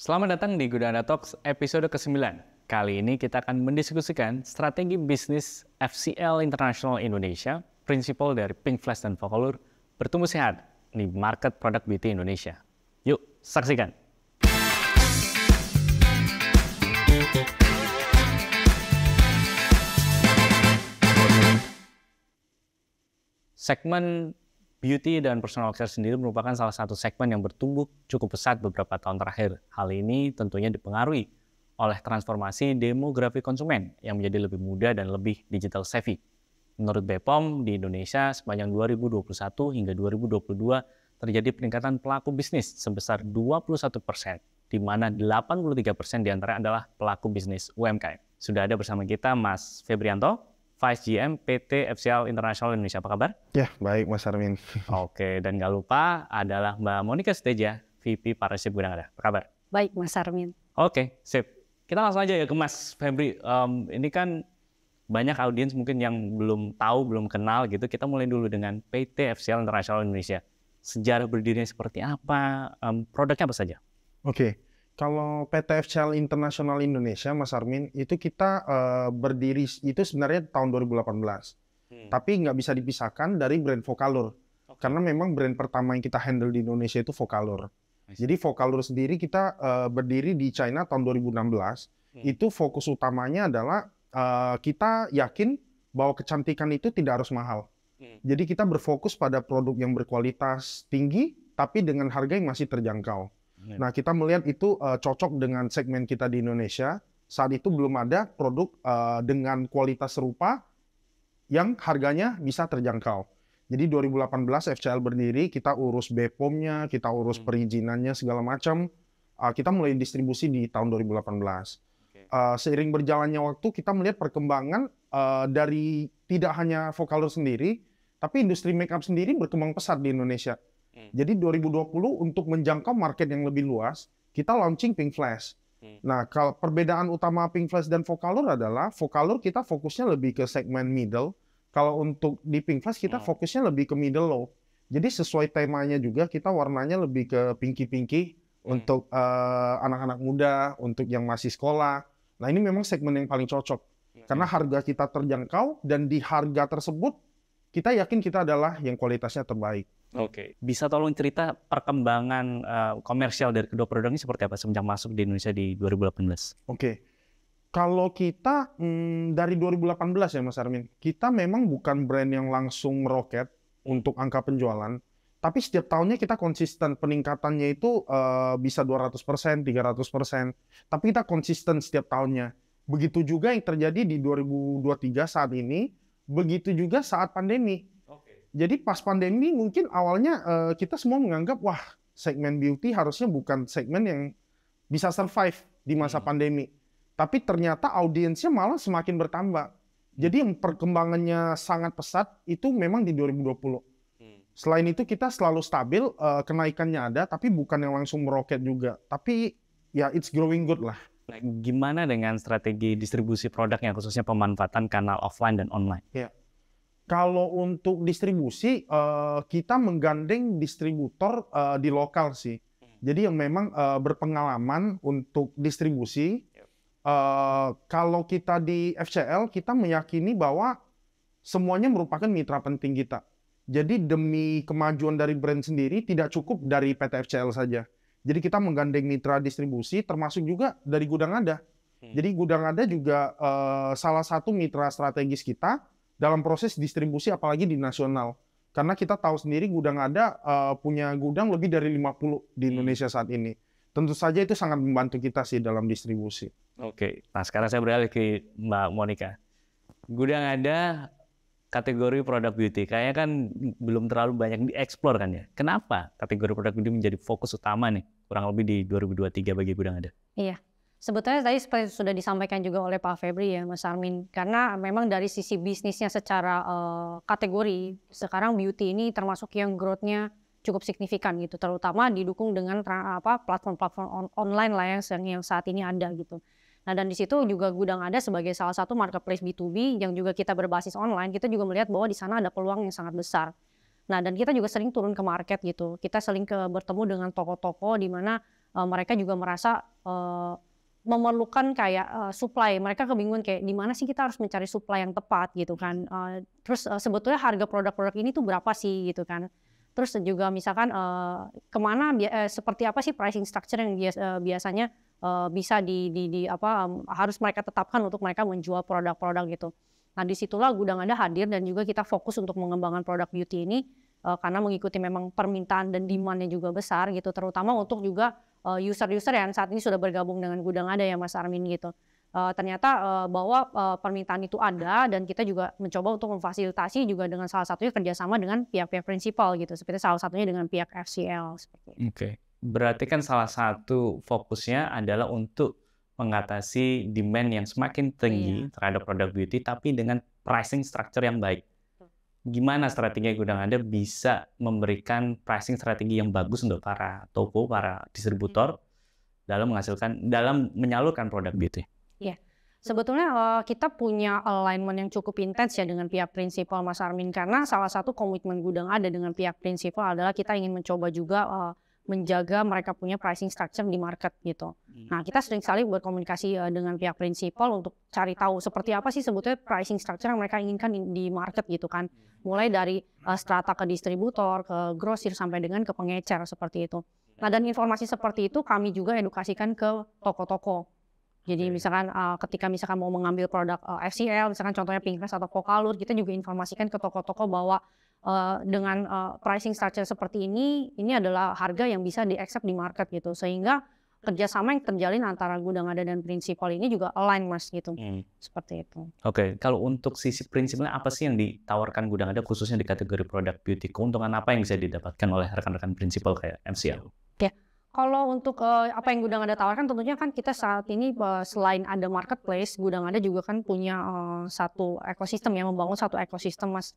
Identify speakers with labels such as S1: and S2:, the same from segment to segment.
S1: Selamat datang di Gudang Anda Talks episode ke-9. Kali ini kita akan mendiskusikan strategi bisnis FCL International Indonesia, prinsipal dari Pink Flash dan Vocalour, bertumbuh sehat di market produk beauty Indonesia. Yuk, saksikan! Segmen beauty dan personal care sendiri merupakan salah satu segmen yang bertumbuh cukup pesat beberapa tahun terakhir. Hal ini tentunya dipengaruhi oleh transformasi demografi konsumen yang menjadi lebih muda dan lebih digital savvy. Menurut BPOM, di Indonesia sepanjang 2021 hingga 2022 terjadi peningkatan pelaku bisnis sebesar 21%, di mana 83% diantara adalah pelaku bisnis UMKM. Sudah ada bersama kita Mas Febrianto, Vice GM PT FCL International Indonesia. Apa kabar?
S2: Ya, baik Mas Armin.
S1: Oke, dan gak lupa adalah Mbak Monica Steja, VP Partnership Gudang Anda. Apa kabar?
S3: Baik Mas Armin.
S1: Oke, sip. Kita langsung aja ya ke Mas Febri. Ini kan banyak audiens mungkin yang belum tahu, belum kenal gitu. Kita mulai dulu dengan PT FCL International Indonesia. Sejarah berdirinya seperti apa? Produknya apa saja?
S2: Oke. Kalau PT FCL International Indonesia, Mas Armin, itu kita berdiri itu sebenarnya tahun 2018. Tapi nggak bisa dipisahkan dari brand Vocalour. Karena memang brand pertama yang kita handle di Indonesia itu Vocalour. Jadi Vocalour sendiri kita berdiri di China tahun 2016. Itu fokus utamanya adalah kita yakin bahwa kecantikan itu tidak harus mahal. Jadi kita berfokus pada produk yang berkualitas tinggi, tapi dengan harga yang masih terjangkau. Nah, kita melihat itu cocok dengan segmen kita di Indonesia. Saat itu belum ada produk dengan kualitas serupa yang harganya bisa terjangkau. Jadi 2018 FCL berdiri, kita urus BPOM-nya, kita urus perizinannya segala macam. Kita mulai distribusi di tahun 2018. Seiring berjalannya waktu, kita melihat perkembangan dari tidak hanya Vocalour sendiri, tapi industri makeup sendiri berkembang pesat di Indonesia. Jadi 2020 untuk menjangkau market yang lebih luas, kita launching Pink Flash. Nah, kalau perbedaan utama Pink Flash dan Vocalour adalah Vocalour kita fokusnya lebih ke segmen middle. Kalau untuk di Pink Flash kita fokusnya lebih ke middle low. Jadi sesuai temanya juga kita warnanya lebih ke pinky-pinky untuk anak-anak muda, untuk yang masih sekolah. Nah, ini memang segmen yang paling cocok. Karena harga kita terjangkau dan di harga tersebut kita yakin kita adalah yang kualitasnya terbaik.
S1: Oke, bisa tolong cerita perkembangan komersial dari kedua produk ini seperti apa semenjak masuk di Indonesia di 2018?
S2: Oke, kalau kita dari 2018 ya Mas Armin, kita memang bukan brand yang langsung meroket untuk angka penjualan, tapi setiap tahunnya kita konsisten peningkatannya itu bisa 200%, 300%, tapi kita konsisten setiap tahunnya. Begitu juga yang terjadi di 2023 saat ini, begitu juga saat pandemi. Jadi pas pandemi mungkin awalnya kita semua menganggap wah segmen beauty harusnya bukan segmen yang bisa survive di masa pandemi. Tapi ternyata audiensnya malah semakin bertambah. Jadi yang perkembangannya sangat pesat itu memang di 2020. Selain itu kita selalu stabil, kenaikannya ada tapi bukan yang langsung meroket juga. Tapi ya it's growing good lah.
S1: Nah, gimana dengan strategi distribusi produknya khususnya pemanfaatan kanal offline dan online?
S2: Ya. Kalau untuk distribusi, kita menggandeng distributor di lokal sih. Jadi yang memang berpengalaman untuk distribusi. Kalau kita di FCL, kita meyakini bahwa semuanya merupakan mitra penting kita. Jadi demi kemajuan dari brand sendiri, tidak cukup dari PT FCL saja. Jadi kita menggandeng mitra distribusi, termasuk juga dari Gudang Anda. Jadi Gudang Anda juga salah satu mitra strategis kita dalam proses distribusi apalagi di nasional. Karena kita tahu sendiri Gudang Anda punya gudang lebih dari 50 di Indonesia saat ini. Tentu saja itu sangat membantu kita sih dalam distribusi.
S1: Oke, nah sekarang saya beralih ke Mbak Monica. Gudang Anda kategori produk beauty, kayaknya kan belum terlalu banyak dieksplor kan ya. Kenapa kategori produk beauty menjadi fokus utama nih, kurang lebih di 2023 bagi Gudang Anda?
S3: Iya. Sebetulnya tadi seperti sudah disampaikan juga oleh Pak Febri ya Mas Armin, karena memang dari sisi bisnisnya secara kategori, sekarang beauty ini termasuk yang growth-nya cukup signifikan gitu, terutama didukung dengan platform-platform online lah yang saat ini ada gitu. Nah dan di situ juga Gudang Anda sebagai salah satu marketplace B2B yang juga kita berbasis online, kita juga melihat bahwa di sana ada peluang yang sangat besar. Nah dan kita juga sering turun ke market gitu, kita sering bertemu dengan toko-toko di mana mereka juga merasa memerlukan kayak supply. Mereka kebingungan kayak di mana sih kita harus mencari supply yang tepat gitu kan. Terus sebetulnya harga produk-produk ini tuh berapa sih gitu kan. Terus juga misalkan kemana seperti apa sih pricing structure yang biasanya bisa harus mereka tetapkan untuk mereka menjual produk-produk gitu. Nah disitulah Gudang Ada hadir dan juga kita fokus untuk mengembangkan produk beauty ini karena mengikuti memang permintaan dan demand-nya juga besar gitu, terutama untuk juga user-user yang saat ini sudah bergabung dengan Gudang Ada ya Mas Armin gitu. Ternyata bahwa permintaan itu ada dan kita juga mencoba untuk memfasilitasi juga dengan salah satunya kerjasama dengan pihak-pihak prinsipal gitu, seperti salah satunya dengan pihak FCL seperti itu.
S1: Oke, berarti kan salah satu fokusnya adalah untuk mengatasi demand yang semakin tinggi terhadap produk beauty tapi dengan pricing structure yang baik. Gimana strategi Gudang Ada bisa memberikan pricing strategi yang bagus untuk para toko, para distributor dalam menyalurkan produk beauty?
S3: Iya, sebetulnya kita punya alignment yang cukup intens ya dengan pihak prinsipal Mas Armin, karena salah satu komitmen Gudang Ada dengan pihak prinsipal adalah kita ingin mencoba juga menjaga mereka punya pricing structure di market gitu. Nah kita sering sekali berkomunikasi dengan pihak prinsipal untuk cari tahu seperti apa sih sebetulnya pricing structure yang mereka inginkan di market gitu kan. Mulai dari strata ke distributor, ke grosir sampai dengan ke pengecer seperti itu. Nah dan informasi seperti itu kami juga edukasikan ke toko-toko. Jadi misalkan ketika misalkan mau mengambil produk FCL, misalkan contohnya Pinkfresh atau Focalur, kita juga informasikan ke toko-toko bahwa dengan pricing structure seperti ini adalah harga yang bisa di-accept di market gitu. Sehingga kerjasama yang terjalin antara Gudang Ada dan prinsipal ini juga align Mas gitu. Seperti itu.
S1: Oke, kalau untuk sisi prinsipalnya apa sih yang ditawarkan Gudang Ada khususnya di kategori produk beauty? Keuntungan apa yang bisa didapatkan oleh rekan-rekan prinsipal kayak MCL?
S3: Ya. Kalau untuk apa yang Gudang Ada tawarkan, tentunya kan kita saat ini selain ada marketplace, Gudang Ada juga kan punya satu ekosistem ya, membangun satu ekosistem Mas.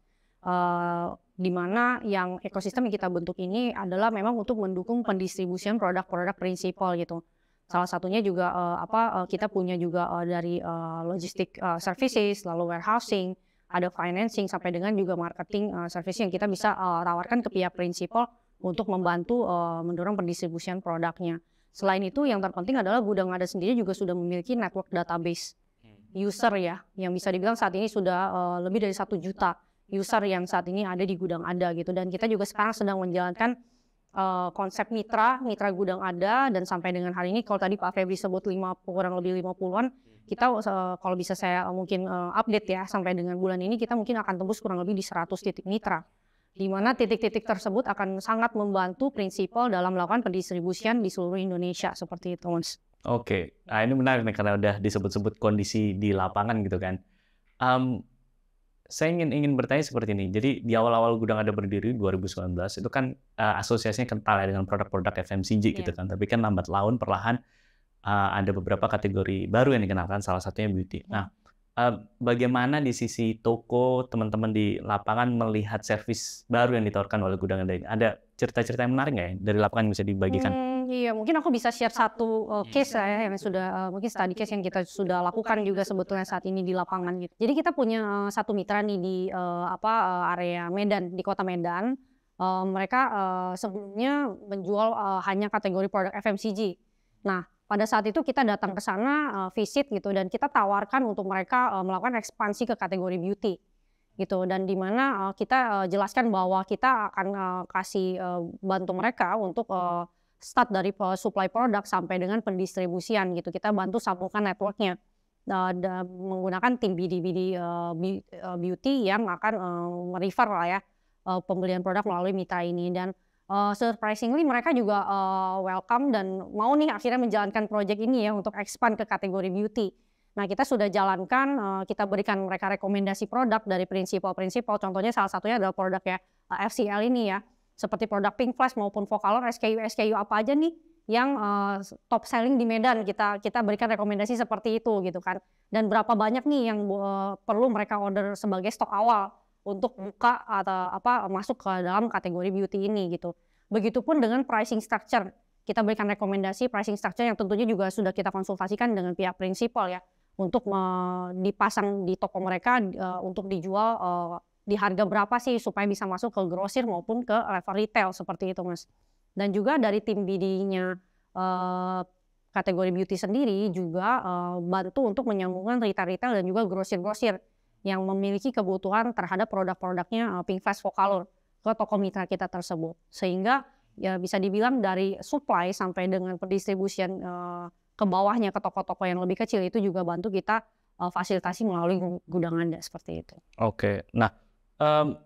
S3: Di mana yang ekosistem yang kita bentuk ini adalah memang untuk mendukung pendistribusian produk-produk prinsipal gitu. Salah satunya juga kita punya juga dari logistik services, lalu warehousing, ada financing sampai dengan juga marketing service yang kita bisa tawarkan ke pihak prinsipal untuk membantu mendorong pendistribusian produknya. Selain itu yang terpenting adalah Gudang Ada sendiri juga sudah memiliki network database user ya, yang bisa dibilang saat ini sudah lebih dari 1 juta user yang saat ini ada di Gudang Ada gitu. Dan kita juga sekarang sedang menjalankan konsep mitra Gudang Ada, dan sampai dengan hari ini kalau tadi Pak Febri sebut kurang lebih 50-an, kita kalau bisa saya mungkin update ya, sampai dengan bulan ini kita mungkin akan tembus kurang lebih di 100 titik mitra. Di mana titik-titik tersebut akan sangat membantu prinsipal dalam melakukan pendistribusian di seluruh Indonesia seperti itu Mas.
S1: Oke, nah ini menarik nih karena udah disebut-sebut kondisi di lapangan gitu kan. Saya ingin bertanya seperti ini. Jadi di awal-awal Gudang Ada berdiri 2019 itu kan asosiasinya kental ya dengan produk-produk FMCG gitu kan. Tapi kan lambat laun perlahan ada beberapa kategori baru yang dikenalkan, salah satunya beauty. Nah, bagaimana di sisi toko teman-teman di lapangan melihat servis baru yang ditawarkan oleh Gudang Ada ini? Ada cerita-cerita yang menarik nggak ya dari lapangan yang bisa dibagikan?
S3: Iya, mungkin aku bisa share satu case ya yang sudah mungkin study case yang kita sudah lakukan juga sebetulnya saat ini di lapangan gitu. Jadi kita punya satu mitra nih di area Medan, di kota Medan. Mereka sebelumnya menjual hanya kategori produk FMCG. Nah, pada saat itu kita datang ke sana visit gitu, dan kita tawarkan untuk mereka melakukan ekspansi ke kategori beauty gitu, dan di mana kita jelaskan bahwa kita akan kasih bantu mereka untuk start dari supply produk sampai dengan pendistribusian gitu. Kita bantu sambungkan networknya menggunakan tim BD beauty yang akan merefer lah ya pembelian produk melalui mitra ini. Dan surprisingly mereka juga welcome dan mau nih akhirnya menjalankan project ini ya untuk expand ke kategori beauty. Nah kita sudah jalankan, kita berikan mereka rekomendasi produk dari prinsipal-prinsipal. Contohnya salah satunya adalah produk ya FCL ini ya. Seperti produk Pinkfresh maupun Focalur, SKU apa aja nih yang top selling di Medan, kita berikan rekomendasi seperti itu gitu kan. Dan berapa banyak nih yang perlu mereka order sebagai stok awal untuk buka atau masuk ke dalam kategori beauty ini gitu. Begitupun dengan pricing structure, kita berikan rekomendasi pricing structure yang tentunya juga sudah kita konsultasikan dengan pihak prinsipal ya, untuk dipasang di toko mereka untuk dijual di harga berapa sih supaya bisa masuk ke grosir maupun ke level retail seperti itu Mas. Dan juga dari tim BD-nya eh, kategori beauty sendiri juga bantu untuk menyambungkan retail-retail dan juga grosir-grosir yang memiliki kebutuhan terhadap produk-produknya Pink Flash Vocalour ke toko mitra kita tersebut. Sehingga ya bisa dibilang dari supply sampai dengan pendistribusian ke bawahnya ke toko-toko yang lebih kecil itu juga bantu kita fasilitasi melalui gudang Anda seperti itu.
S1: Oke, nah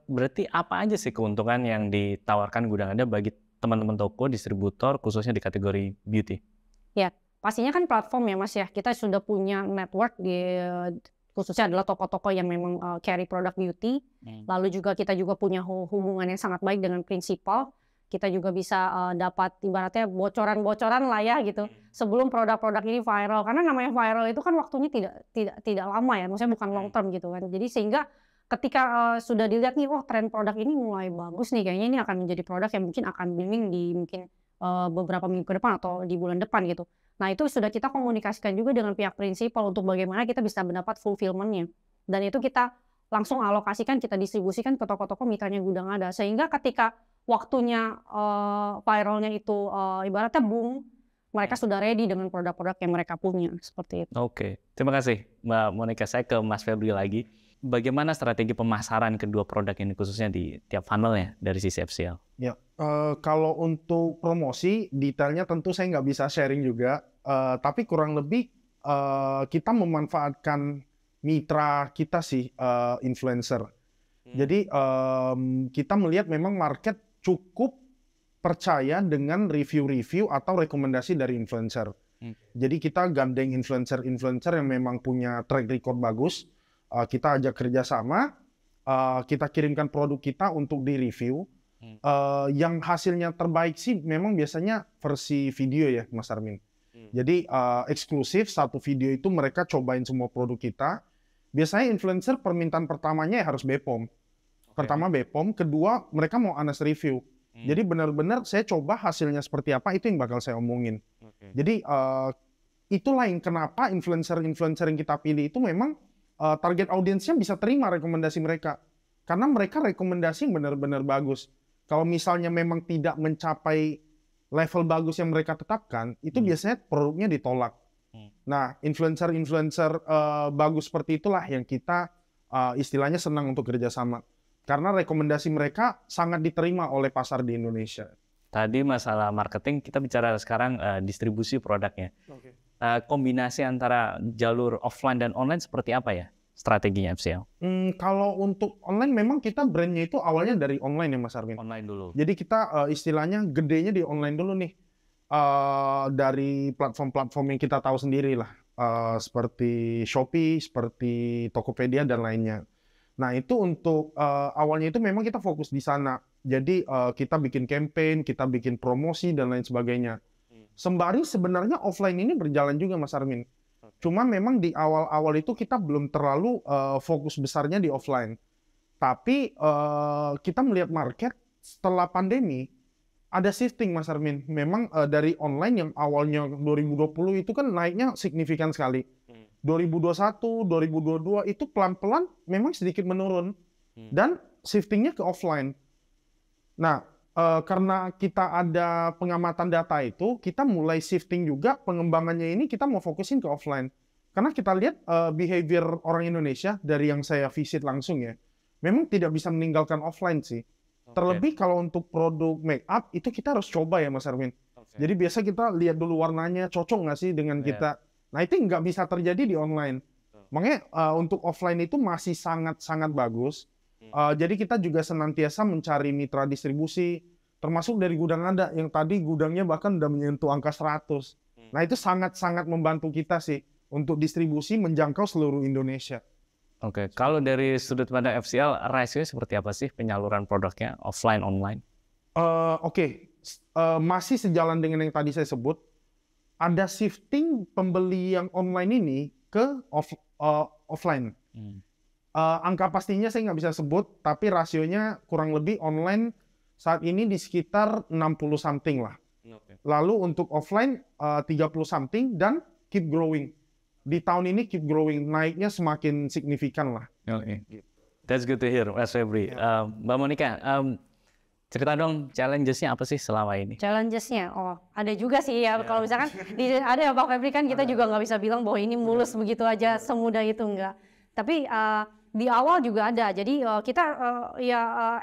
S1: berarti apa aja sih keuntungan yang ditawarkan gudang Anda bagi teman-teman toko, distributor, khususnya di kategori beauty?
S3: Ya, pastinya kan platform ya Mas ya. Kita sudah punya network khususnya adalah toko-toko yang memang carry produk beauty. Lalu juga kita juga punya hubungan yang sangat baik dengan prinsipal. Kita juga bisa dapat ibaratnya bocoran-bocoran lah ya gitu. Sebelum produk-produk ini viral. Karena namanya viral itu kan waktunya tidak lama ya. Maksudnya bukan long term gitu kan. Jadi sehingga ketika sudah dilihat nih, oh tren produk ini mulai bagus nih. Kayaknya ini akan menjadi produk yang mungkin akan booming di mungkin beberapa minggu ke depan atau di bulan depan gitu. Nah itu sudah kita komunikasikan juga dengan pihak prinsipal untuk bagaimana kita bisa mendapat fulfillment-nya. Dan itu kita langsung alokasikan, kita distribusikan ke toko-toko mitranya gudang Anda. Sehingga ketika waktunya viralnya itu ibaratnya boom, mereka sudah ready dengan produk-produk yang mereka punya. Seperti itu.
S1: Oke, terima kasih Mbak Monica. Saya ke Mas Febri lagi. Bagaimana strategi pemasaran kedua produk ini khususnya di tiap funnelnya dari sisi FCL?
S2: Ya, kalau untuk promosi detailnya tentu saya nggak bisa sharing juga, tapi kurang lebih kita memanfaatkan mitra kita sih influencer. Jadi kita melihat memang market cukup percaya dengan review-review atau rekomendasi dari influencer. Jadi kita gandeng influencer-influencer yang memang punya track record bagus. Kita ajak kerjasama, kita kirimkan produk kita untuk di-review. Yang hasilnya terbaik sih memang biasanya versi video ya, Mas Armin. Jadi eksklusif, satu video itu mereka cobain semua produk kita. Biasanya influencer permintaan pertamanya ya harus BPOM. Pertama BPOM, kedua mereka mau honest review. Jadi benar-benar saya coba hasilnya seperti apa, itu yang bakal saya omongin. Jadi itulah yang kenapa influencer-influencer yang kita pilih itu memang target audiensnya bisa terima rekomendasi mereka. Karena mereka rekomendasi yang benar-benar bagus. Kalau misalnya memang tidak mencapai level bagus yang mereka tetapkan, itu biasanya produknya ditolak. Nah, influencer-influencer bagus seperti itulah yang kita istilahnya senang untuk kerjasama. Karena rekomendasi mereka sangat diterima oleh pasar di Indonesia.
S1: Tadi masalah marketing, kita bicara sekarang distribusi produknya. Kombinasi antara jalur offline dan online seperti apa ya strateginya FCL?
S2: Kalau untuk online memang kita brandnya itu awalnya dari online ya Mas Armin.
S1: Online dulu.
S2: Jadi kita istilahnya gedenya di online dulu nih. Dari platform-platform yang kita tahu sendiri lah. Seperti Shopee, seperti Tokopedia dan lainnya. Nah itu untuk awalnya itu memang kita fokus di sana. Jadi kita bikin campaign, kita bikin promosi dan lain sebagainya. Sembari sebenarnya offline ini berjalan juga Mas Armin. Cuma memang di awal-awal itu kita belum terlalu fokus besarnya di offline. Tapi kita melihat market setelah pandemi ada shifting Mas Armin. Memang dari online yang awalnya 2020 itu kan naiknya signifikan sekali. 2021, 2022 itu pelan-pelan memang sedikit menurun. Dan shiftingnya ke offline. Nah, karena kita ada pengamatan data itu, kita mulai shifting juga pengembangannya ini kita mau fokusin ke offline. Karena kita lihat behavior orang Indonesia dari yang saya visit langsung ya, memang tidak bisa meninggalkan offline sih. Terlebih kalau untuk produk make up itu kita harus coba ya Mas Armin. Jadi biasa kita lihat dulu warnanya cocok nggak sih dengan kita. Nah itu nggak bisa terjadi di online. Makanya untuk offline itu masih sangat-sangat bagus. Jadi kita juga senantiasa mencari mitra distribusi, termasuk dari gudang Anda yang tadi gudangnya bahkan udah menyentuh angka 100. Nah itu sangat-sangat membantu kita sih untuk distribusi menjangkau seluruh Indonesia.
S1: Oke, kalau dari sudut pandang FCL, rasio seperti apa sih penyaluran produknya offline online?
S2: Masih sejalan dengan yang tadi saya sebut. Ada shifting pembeli yang online ini ke offline. Angka pastinya saya nggak bisa sebut, tapi rasionya kurang lebih online saat ini di sekitar 60 something lah. Lalu untuk offline 30 something dan keep growing. Di tahun ini keep growing, naiknya semakin signifikan lah.
S1: That's good to hear, Mas Febri. Mbak Monica, Cerita dong, challenges-nya apa sih selama ini?
S3: Challenges-nya, oh ada juga sih ya. Kalau misalkan ada ya Bang Febri kan kita juga nggak bisa bilang bahwa ini mulus begitu aja, semudah itu enggak. Tapi di awal juga ada. Jadi kita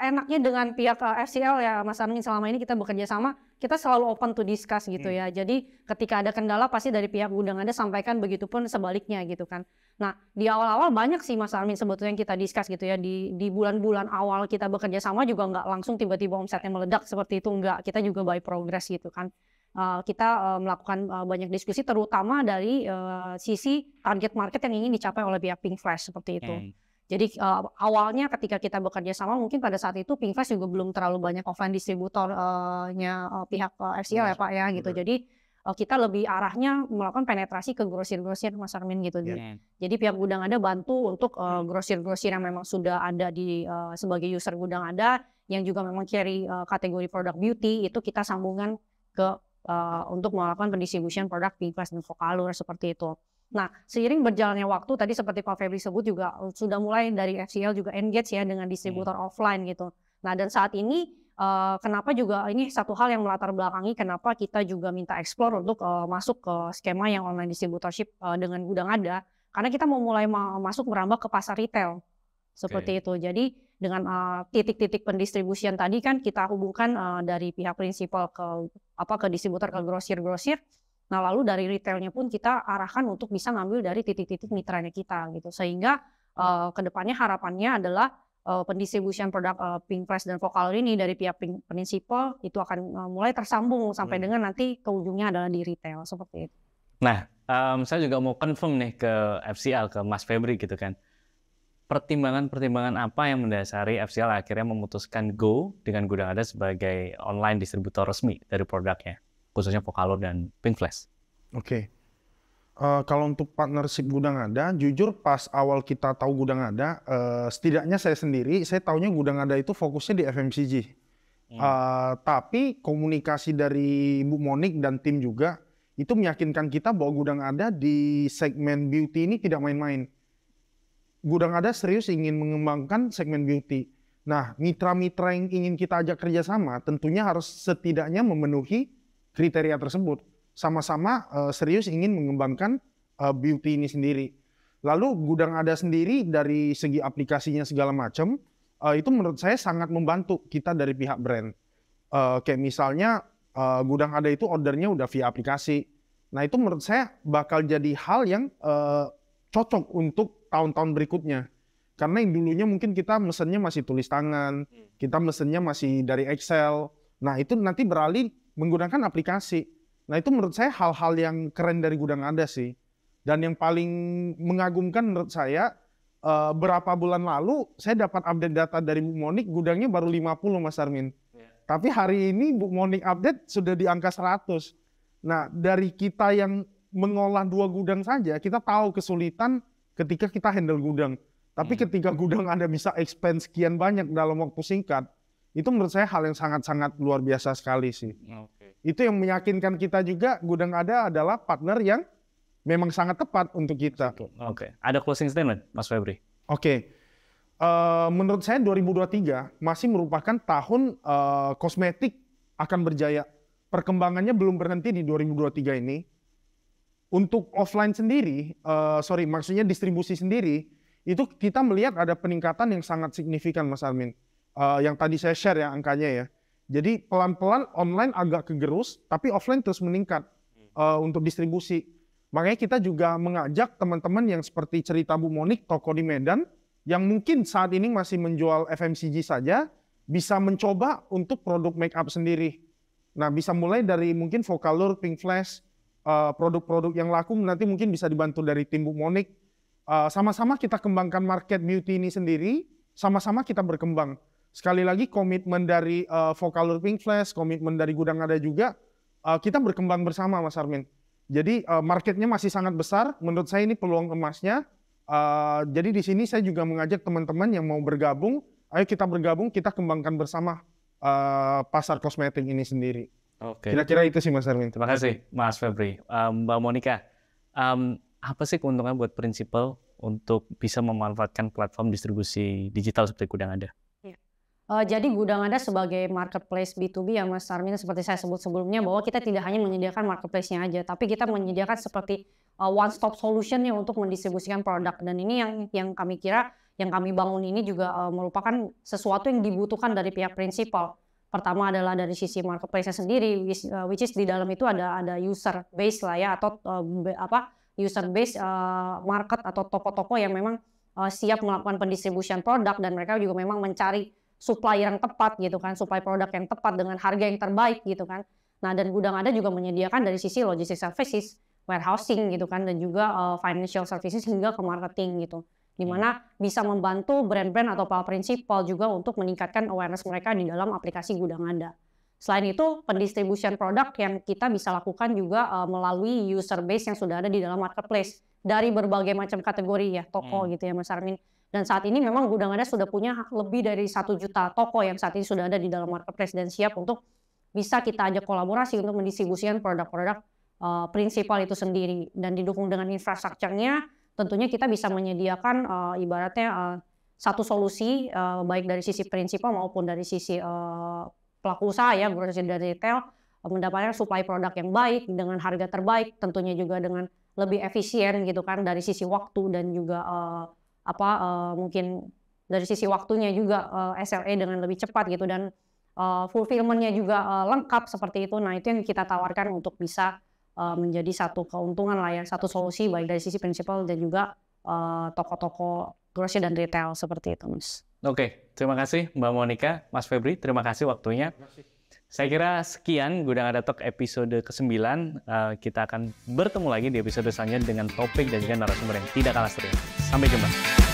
S3: enaknya dengan pihak FCL ya Mas Armin, selama ini kita bekerja sama, kita selalu open to discuss gitu ya. Jadi ketika ada kendala pasti dari pihak gudang Anda sampaikan, begitupun sebaliknya gitu kan. Nah di awal-awal banyak sih Mas Armin sebetulnya yang kita discuss gitu ya. Di bulan-bulan awal kita bekerja sama juga nggak langsung tiba-tiba omsetnya meledak seperti itu, enggak. Kita juga by progress gitu kan. Kita melakukan banyak diskusi terutama dari sisi target market yang ingin dicapai oleh pihak Pinkflash seperti itu. Jadi awalnya ketika kita bekerja sama mungkin pada saat itu Pinkflash juga belum terlalu banyak offline distributornya pihak FCL ya Pak ya gitu. Jadi kita lebih arahnya melakukan penetrasi ke grosir-grosir Mas Armin gitu. Jadi pihak gudang Anda bantu untuk grosir-grosir yang memang sudah ada di sebagai user gudang Anda yang juga memang carry kategori produk beauty, itu kita sambungan ke untuk melakukan pendistribusian produk Pinkflash dan Vocalour seperti itu. Nah, seiring berjalannya waktu, tadi seperti Pak Febri sebut juga sudah mulai dari FCL juga engage ya dengan distributor offline gitu. Nah, dan saat ini kenapa juga ini satu hal yang melatar belakangi kenapa kita juga minta explore untuk masuk ke skema yang online distributorship dengan gudang ada, karena kita mau mulai masuk merambah ke pasar retail seperti itu. Jadi dengan titik-titik pendistribusian tadi kan kita hubungkan dari pihak prinsipal ke distributor, ke grosir-grosir. Nah lalu dari retailnya pun kita arahkan untuk bisa ngambil dari titik-titik mitranya kita gitu, sehingga kedepannya harapannya adalah pendistribusian produk Pinkflash dan Vocalour ini dari pihak prinsipal itu akan mulai tersambung sampai dengan nanti ke ujungnya adalah di retail seperti itu.
S1: Nah saya juga mau confirm nih ke FCL, ke Mas Febri gitu kan. Pertimbangan-pertimbangan apa yang mendasari FCL akhirnya memutuskan go dengan gudang Anda sebagai online distributor resmi dari produknya, khususnya Vocalour dan Pinkflash?
S2: Oke. Kalau untuk partnership gudang Anda, jujur pas awal kita tahu gudang Anda, setidaknya saya sendiri, saya taunya gudang Anda itu fokusnya di FMCG. Tapi komunikasi dari Bu Monik dan tim juga, itu meyakinkan kita bahwa gudang Anda di segmen beauty ini tidak main-main. Gudang Anda serius ingin mengembangkan segmen beauty. Nah, mitra-mitra yang ingin kita ajak kerjasama tentunya harus setidaknya memenuhi kriteria tersebut. Sama-sama serius ingin mengembangkan beauty ini sendiri. Lalu gudang Anda sendiri dari segi aplikasinya segala macam, itu menurut saya sangat membantu kita dari pihak brand. Kayak misalnya gudang Anda itu ordernya udah via aplikasi. Nah itu menurut saya bakal jadi hal yang cocok untuk tahun-tahun berikutnya. Karena yang dulunya mungkin kita mesennya masih tulis tangan, kita mesennya masih dari Excel. Nah itu nanti beralih menggunakan aplikasi. Nah itu menurut saya hal-hal yang keren dari gudang Anda sih. Dan yang paling mengagumkan menurut saya, berapa bulan lalu saya dapat update data dari Bu Monik, gudangnya baru 50 Mas Armin. Tapi hari ini Bu Monik update sudah di angka 100. Nah dari kita yang mengolah 2 gudang saja, kita tahu kesulitan ketika kita handle gudang. Tapi ketika gudang Anda bisa expand sekian banyak dalam waktu singkat, itu menurut saya hal yang sangat-sangat luar biasa sekali sih. Itu yang meyakinkan kita juga gudang Anda adalah partner yang memang sangat tepat untuk kita.
S1: Ada closing statement, Mas Febri?
S2: Menurut saya 2023 masih merupakan tahun kosmetik akan berjaya. Perkembangannya belum berhenti di 2023 ini. Untuk offline sendiri, maksudnya distribusi sendiri, itu kita melihat ada peningkatan yang sangat signifikan Mas Armin. Yang tadi saya share ya angkanya ya. Jadi pelan-pelan online agak kegerus, tapi offline terus meningkat untuk distribusi. Makanya kita juga mengajak teman-teman yang seperti cerita Bu Monik, toko di Medan, yang mungkin saat ini masih menjual FMCG saja, bisa mencoba untuk produk make up sendiri. Nah bisa mulai dari mungkin Vocalour, Pinkflash, produk-produk yang laku nanti mungkin bisa dibantu dari tim Bu Monik. Sama-sama kita kembangkan market beauty ini sendiri, sama-sama kita berkembang. Sekali lagi komitmen dari Vocalour, Pinkflash, komitmen dari gudang Anda juga, kita berkembang bersama Mas Armin. Jadi marketnya masih sangat besar, menurut saya ini peluang emasnya. Jadi di sini saya juga mengajak teman-teman yang mau bergabung, ayo kita bergabung, kita kembangkan bersama pasar kosmetik ini sendiri. Kira-kira itu sih Mas Armin.
S1: Terima kasih Mas Febri. Mbak Monika, apa sih keuntungan buat prinsipal untuk bisa memanfaatkan platform distribusi digital seperti gudang Anda?
S3: Jadi Gudang Ada sebagai marketplace B2B ya Mas Armin, seperti saya sebut sebelumnya, bahwa kita tidak hanya menyediakan marketplace-nya aja, tapi kita menyediakan seperti one stop solution-nya untuk mendistribusikan produk. Dan ini yang kami kira, yang kami bangun ini juga merupakan sesuatu yang dibutuhkan dari pihak prinsipal. Pertama adalah dari sisi marketplace-nya sendiri, which is di dalam itu ada user base lah ya, atau user base market atau toko-toko yang memang siap melakukan pendistribusian produk, dan mereka juga memang mencari supply yang tepat gitu kan, supply produk yang tepat dengan harga yang terbaik gitu kan. Nah, dan Gudang Ada juga menyediakan dari sisi logistic services, warehousing gitu kan, dan juga financial services hingga ke marketing gitu. Di mana bisa membantu brand-brand atau para prinsipal juga untuk meningkatkan awareness mereka di dalam aplikasi Gudang Ada. Selain itu, pendistribusian produk yang kita bisa lakukan juga melalui user base yang sudah ada di dalam marketplace dari berbagai macam kategori ya, toko gitu ya Mas Armin. Dan saat ini memang Gudang Ada sudah punya lebih dari 1 juta toko yang saat ini sudah ada di dalam marketplace dan siap untuk bisa kita ajak kolaborasi untuk mendistribusikan produk-produk prinsipal itu sendiri. Dan didukung dengan infrastrukturnya, tentunya kita bisa menyediakan ibaratnya satu solusi baik dari sisi prinsipal maupun dari sisi pelaku usaha ya, grocery dan retail, mendapatkan supply produk yang baik dengan harga terbaik, tentunya juga dengan lebih efisien gitu kan dari sisi waktu dan juga mungkin dari sisi waktunya juga SLA dengan lebih cepat gitu, dan fulfillment-nya juga lengkap seperti itu. Nah, itu yang kita tawarkan untuk bisa menjadi satu keuntungan lah ya, satu solusi baik dari sisi prinsipal dan juga toko-toko grocery dan retail seperti itu, Mas.
S1: Oke, terima kasih Mbak Monica, Mas Febri, terima kasih waktunya. Saya kira sekian Gudang Ada Talk episode ke-9. Kita akan bertemu lagi di episode selanjutnya dengan topik dan juga narasumber yang tidak kalah seru. Sampai jumpa.